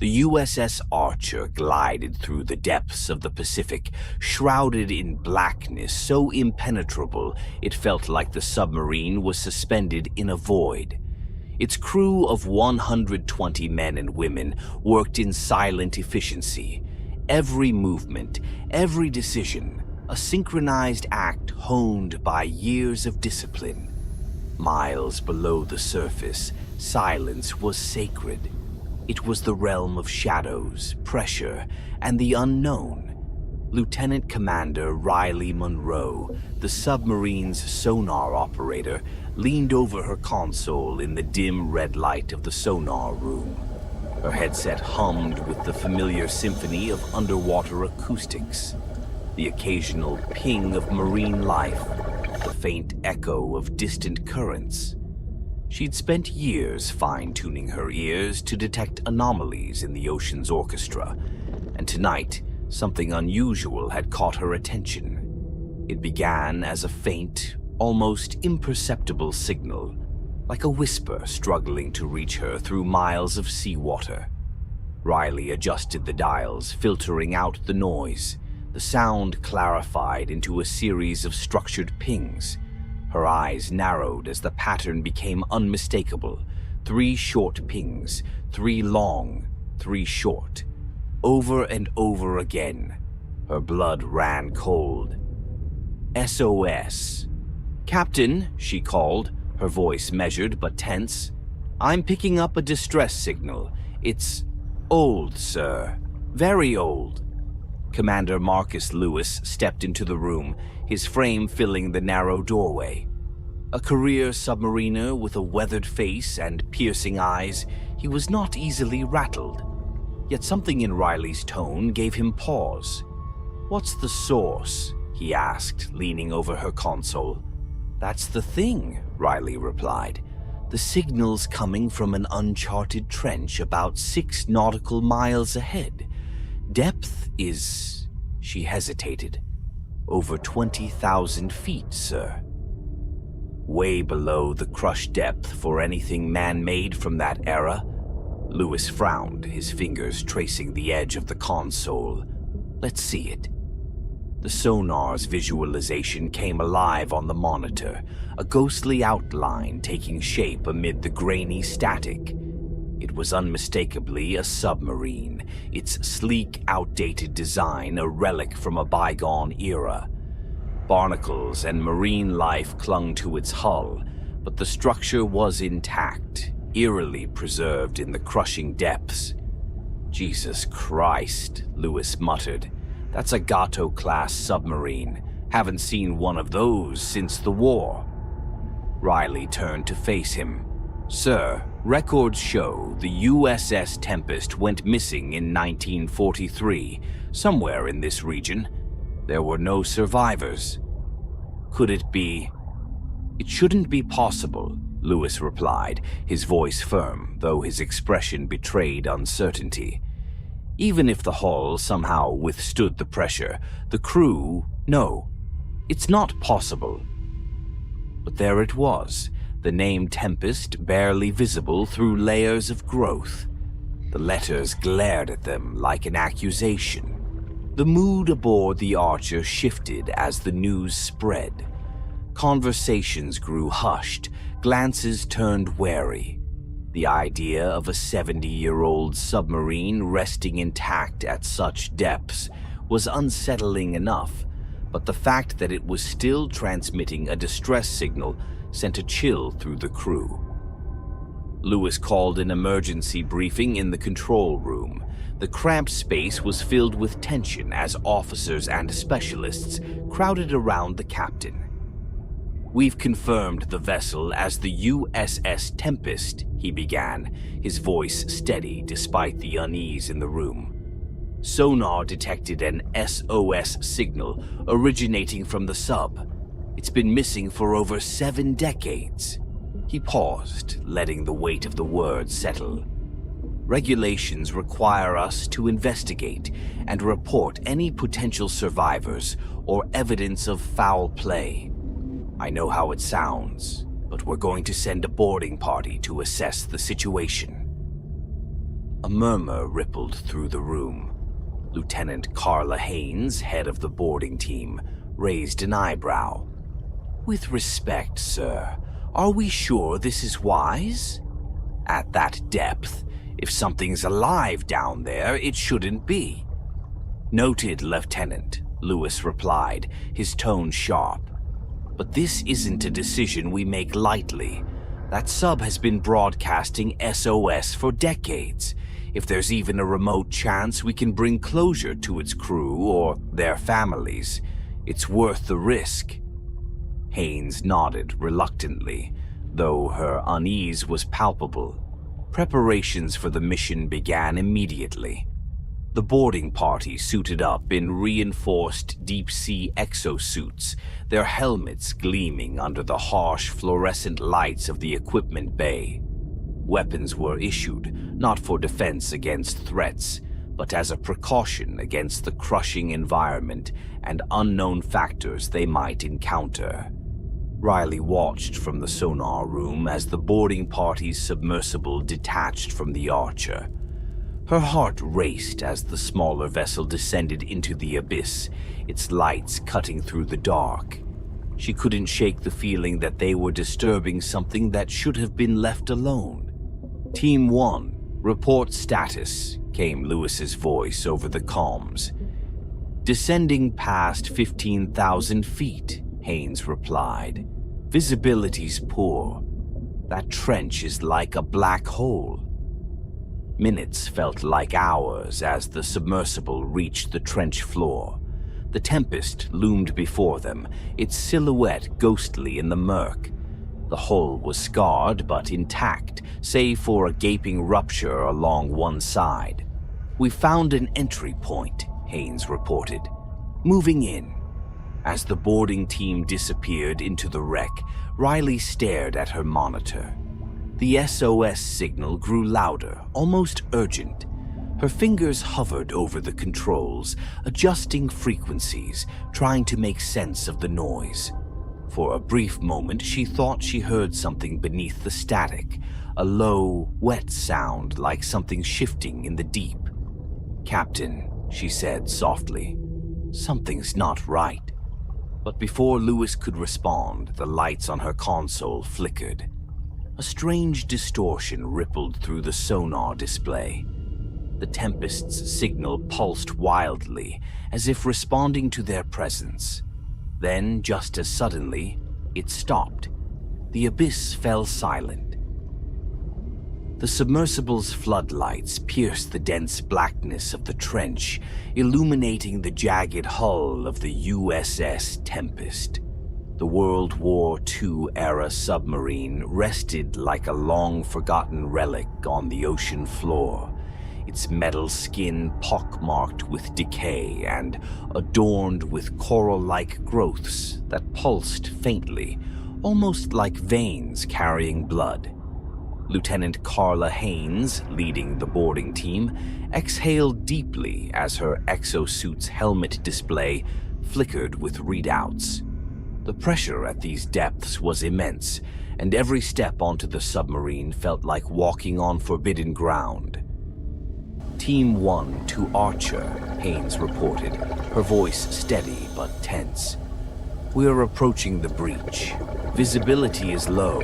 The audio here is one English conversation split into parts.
The USS Archer glided through the depths of the Pacific, shrouded in blackness so impenetrable it felt like the submarine was suspended in a void. Its crew of 120 men and women worked in silent efficiency. Every movement, every decision, a synchronized act honed by years of discipline. Miles below the surface, silence was sacred. It was the realm of shadows, pressure, and the unknown. Lieutenant Commander Riley Monroe, the submarine's sonar operator, leaned over her console in the dim red light of the sonar room. Her headset hummed with the familiar symphony of underwater acoustics. The occasional ping of marine life, the faint echo of distant currents. She'd spent years fine-tuning her ears to detect anomalies in the ocean's orchestra, and tonight, something unusual had caught her attention. It began as a faint, almost imperceptible signal, like a whisper struggling to reach her through miles of seawater. Riley adjusted the dials, filtering out the noise. The sound clarified into a series of structured pings. Her eyes narrowed as the pattern became unmistakable. 3 short pings, 3 long, 3 short. Over and over again. Her blood ran cold. SOS. "Captain," she called, her voice measured but tense. "I'm picking up a distress signal. It's old, sir. Very old." Commander Marcus Lewis stepped into the room, his frame filling the narrow doorway. A career submariner with a weathered face and piercing eyes, he was not easily rattled. Yet something in Riley's tone gave him pause. "What's the source?" he asked, leaning over her console. "That's the thing," Riley replied. "The signal's coming from an uncharted trench about 6 nautical miles ahead. Depth is..." She hesitated. "Over 20,000 feet, sir." Way below the crushed depth for anything man-made from that era. Lewis frowned, his fingers tracing the edge of the console. "Let's see it." The sonar's visualization came alive on the monitor, a ghostly outline taking shape amid the grainy static. It was unmistakably a submarine, its sleek, outdated design a relic from a bygone era. Barnacles and marine life clung to its hull, but the structure was intact, eerily preserved in the crushing depths. "Jesus Christ," Lewis muttered. "That's a Gato-class submarine. Haven't seen one of those since the war." Riley turned to face him. "Sir, records show the USS Tempest went missing in 1943, somewhere in this region. There were no survivors. Could it be?" "It shouldn't be possible," Lewis replied, his voice firm, though his expression betrayed uncertainty. "Even if the hull somehow withstood the pressure, the crew, no. It's not possible." But there it was, the name Tempest barely visible through layers of growth. The letters glared at them like an accusation. The mood aboard the Archer shifted as the news spread. Conversations grew hushed, glances turned wary. The idea of a 70-year-old submarine resting intact at such depths was unsettling enough, but the fact that it was still transmitting a distress signal sent a chill through the crew. Lewis called an emergency briefing in the control room. The cramped space was filled with tension as officers and specialists crowded around the captain. "We've confirmed the vessel as the USS Tempest," he began, his voice steady despite the unease in the room. "Sonar detected an SOS signal originating from the sub. It's been missing for over 7 decades. He paused, letting the weight of the words settle. "Regulations require us to investigate and report any potential survivors or evidence of foul play. I know how it sounds, but we're going to send a boarding party to assess the situation." A murmur rippled through the room. Lieutenant Carla Haynes, head of the boarding team, raised an eyebrow. "With respect, sir, are we sure this is wise? At that depth, if something's alive down there, it shouldn't be." "Noted, Lieutenant," Lewis replied, his tone sharp. "But this isn't a decision we make lightly. That sub has been broadcasting SOS for decades. If there's even a remote chance we can bring closure to its crew or their families, it's worth the risk." Haynes nodded reluctantly, though her unease was palpable. Preparations for the mission began immediately. The boarding party suited up in reinforced deep-sea exosuits, their helmets gleaming under the harsh fluorescent lights of the equipment bay. Weapons were issued, not for defense against threats, but as a precaution against the crushing environment and unknown factors they might encounter. Riley watched from the sonar room as the boarding party's submersible detached from the Archer. Her heart raced as the smaller vessel descended into the abyss, its lights cutting through the dark. She couldn't shake the feeling that they were disturbing something that should have been left alone. "Team 1, report status," came Lewis's voice over the comms. "Descending past 15,000 feet, Haynes replied. "Visibility's poor. That trench is like a black hole." Minutes felt like hours as the submersible reached the trench floor. The Tempest loomed before them, its silhouette ghostly in the murk. The hull was scarred but intact, save for a gaping rupture along one side. "We found an entry point," Haynes reported. "Moving in." As the boarding team disappeared into the wreck, Riley stared at her monitor. The SOS signal grew louder, almost urgent. Her fingers hovered over the controls, adjusting frequencies, trying to make sense of the noise. For a brief moment, she thought she heard something beneath the static, a low, wet sound like something shifting in the deep. "Captain," she said softly, "something's not right." But before Lewis could respond, the lights on her console flickered. A strange distortion rippled through the sonar display. The Tempest's signal pulsed wildly, as if responding to their presence. Then, just as suddenly, it stopped. The abyss fell silent. The submersible's floodlights pierced the dense blackness of the trench, illuminating the jagged hull of the USS Tempest. The World War II-era submarine rested like a long-forgotten relic on the ocean floor, its metal skin pockmarked with decay and adorned with coral-like growths that pulsed faintly, almost like veins carrying blood. Lieutenant Carla Haynes, leading the boarding team, exhaled deeply as her exosuit's helmet display flickered with readouts. The pressure at these depths was immense, and every step onto the submarine felt like walking on forbidden ground. "Team 1 to Archer," Haynes reported, her voice steady but tense. "We're approaching the breach. Visibility is low.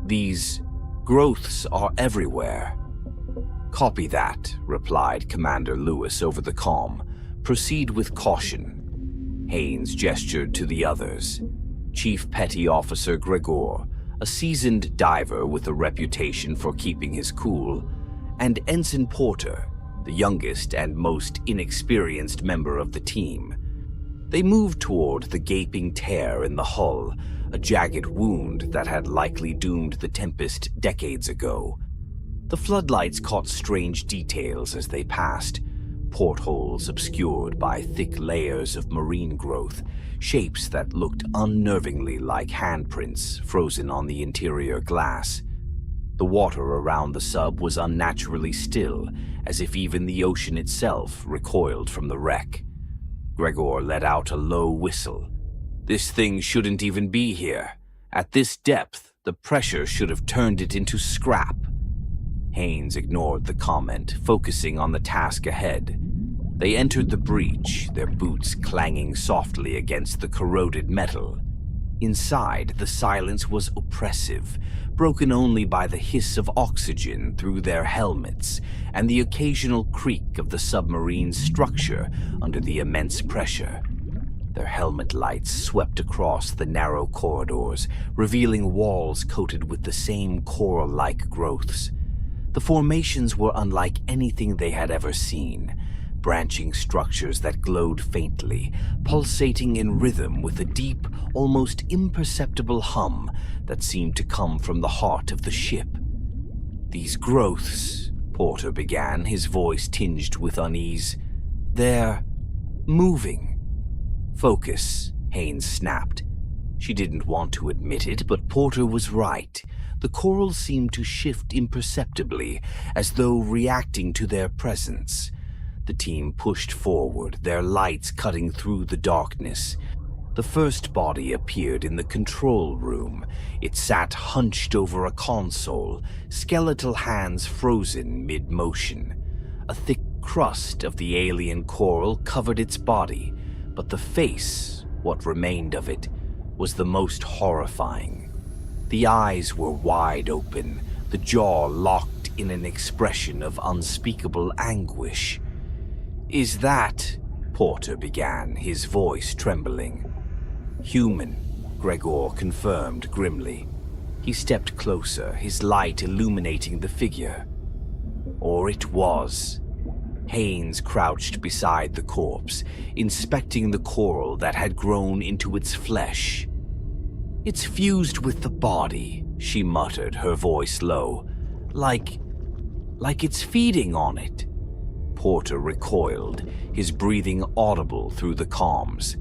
These growths are everywhere." "Copy that," replied Commander Lewis over the comm. "Proceed with caution." Haynes gestured to the others. Chief Petty Officer Gregor, a seasoned diver with a reputation for keeping his cool, and Ensign Porter, the youngest and most inexperienced member of the team. They moved toward the gaping tear in the hull, a jagged wound that had likely doomed the Tempest decades ago. The floodlights caught strange details as they passed. Portholes obscured by thick layers of marine growth, shapes that looked unnervingly like handprints frozen on the interior glass. The water around the sub was unnaturally still, as if even the ocean itself recoiled from the wreck. Gregor let out a low whistle. "This thing shouldn't even be here. At this depth, the pressure should have turned it into scrap." Haynes ignored the comment, focusing on the task ahead. They entered the breach, their boots clanging softly against the corroded metal. Inside, the silence was oppressive, broken only by the hiss of oxygen through their helmets and the occasional creak of the submarine's structure under the immense pressure. Their helmet lights swept across the narrow corridors, revealing walls coated with the same coral-like growths. The formations were unlike anything they had ever seen, branching structures that glowed faintly, pulsating in rhythm with a deep, almost imperceptible hum that seemed to come from the heart of the ship. "These growths," Porter began, his voice tinged with unease, "they're moving." "Focus," Haynes snapped. She didn't want to admit it, but Porter was right. The coral seemed to shift imperceptibly, as though reacting to their presence. The team pushed forward, their lights cutting through the darkness. The first body appeared in the control room. It sat hunched over a console, skeletal hands frozen mid-motion. A thick crust of the alien coral covered its body, but the face, what remained of it, was the most horrifying. The eyes were wide open, the jaw locked in an expression of unspeakable anguish. "Is that," Porter began, his voice trembling. "Human," Gregor confirmed grimly. He stepped closer, his light illuminating the figure. Or it was. Haynes crouched beside the corpse, inspecting the coral that had grown into its flesh. "It's fused with the body," she muttered, her voice low. Like it's feeding on it." Porter recoiled, his breathing audible through the comms.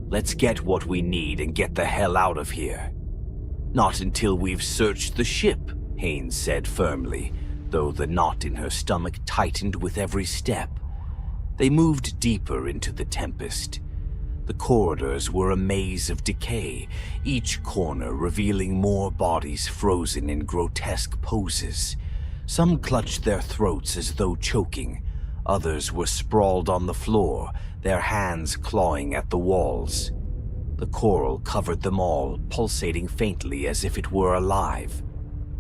"Let's get what we need and get the hell out of here." "Not until we've searched the ship," Haynes said firmly, though the knot in her stomach tightened with every step. They moved deeper into the Tempest. The corridors were a maze of decay, each corner revealing more bodies frozen in grotesque poses. Some clutched their throats as though choking. Others were sprawled on the floor, their hands clawing at the walls. The coral covered them all, pulsating faintly as if it were alive.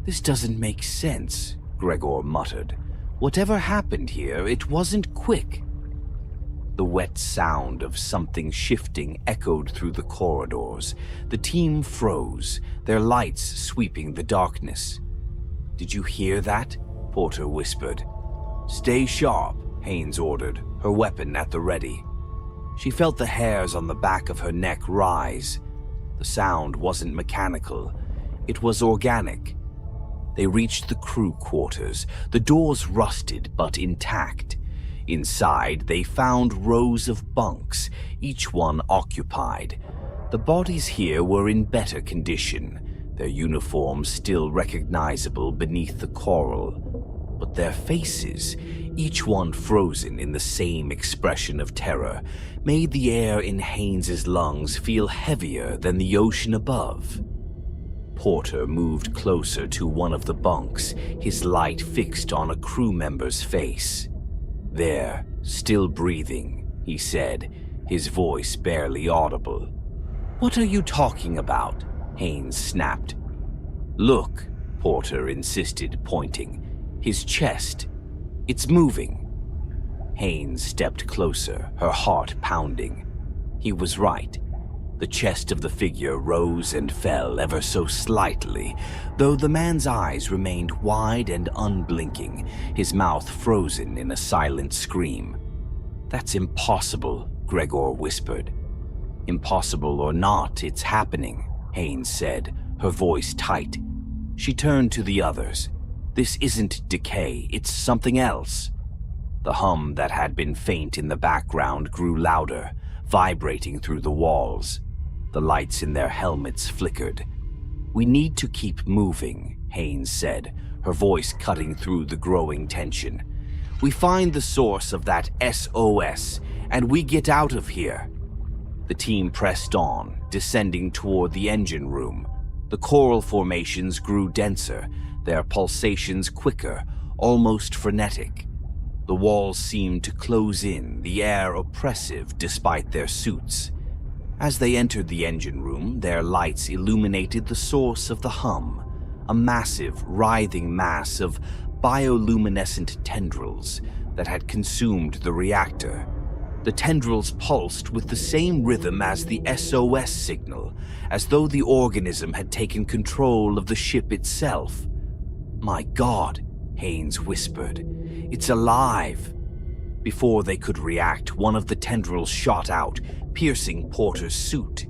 "This doesn't make sense," Gregor muttered. "Whatever happened here, it wasn't quick." The wet sound of something shifting echoed through the corridors. The team froze, their lights sweeping the darkness. "Did you hear that?" Porter whispered. "Stay sharp," Haynes ordered, her weapon at the ready. She felt the hairs on the back of her neck rise. The sound wasn't mechanical. It was organic. They reached the crew quarters, the doors rusted but intact. Inside, they found rows of bunks, each one occupied. The bodies here were in better condition, their uniforms still recognizable beneath the coral. But their faces, each one frozen in the same expression of terror, made the air in Haynes's lungs feel heavier than the ocean above. Porter moved closer to one of the bunks, his light fixed on a crew member's face. "There, still breathing," he said, his voice barely audible. "What are you talking about?" Haynes snapped. "Look," Porter insisted, pointing. "His chest. It's moving." Haynes stepped closer, her heart pounding. He was right. The chest of the figure rose and fell ever so slightly, though the man's eyes remained wide and unblinking, his mouth frozen in a silent scream. "That's impossible," Gregor whispered. "Impossible or not, it's happening," Haynes said, her voice tight. She turned to the others. "This isn't decay, it's something else." The hum that had been faint in the background grew louder, vibrating through the walls. The lights in their helmets flickered. "We need to keep moving," Haynes said, her voice cutting through the growing tension. "We find the source of that SOS, and we get out of here." The team pressed on, descending toward the engine room. The coral formations grew denser, their pulsations quicker, almost frenetic. The walls seemed to close in, the air oppressive despite their suits. As they entered the engine room, their lights illuminated the source of the hum, a massive, writhing mass of bioluminescent tendrils that had consumed the reactor. The tendrils pulsed with the same rhythm as the SOS signal, as though the organism had taken control of the ship itself. "My God," Haynes whispered. "It's alive." Before they could react, one of the tendrils shot out, piercing Porter's suit.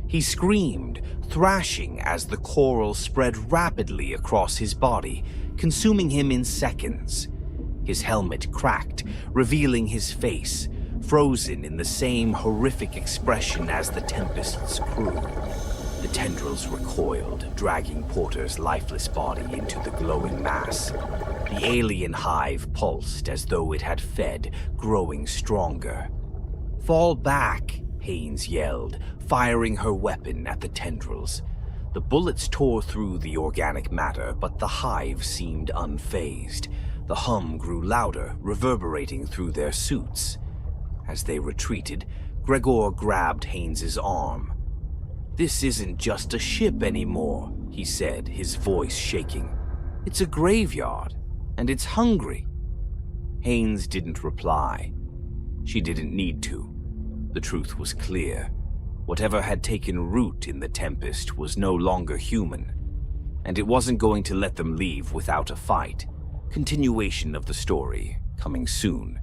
He screamed, thrashing as the coral spread rapidly across his body, consuming him in seconds. His helmet cracked, revealing his face, frozen in the same horrific expression as the Tempest's crew. The tendrils recoiled, dragging Porter's lifeless body into the glowing mass. The alien hive pulsed as though it had fed, growing stronger. "Fall back," Haynes yelled, firing her weapon at the tendrils. The bullets tore through the organic matter, but the hive seemed unfazed. The hum grew louder, reverberating through their suits. As they retreated, Gregor grabbed Haynes's arm. "This isn't just a ship anymore," he said, his voice shaking. "It's a graveyard, and it's hungry." Haynes didn't reply. She didn't need to. The truth was clear. Whatever had taken root in the Tempest was no longer human, and it wasn't going to let them leave without a fight. Continuation of the story coming soon.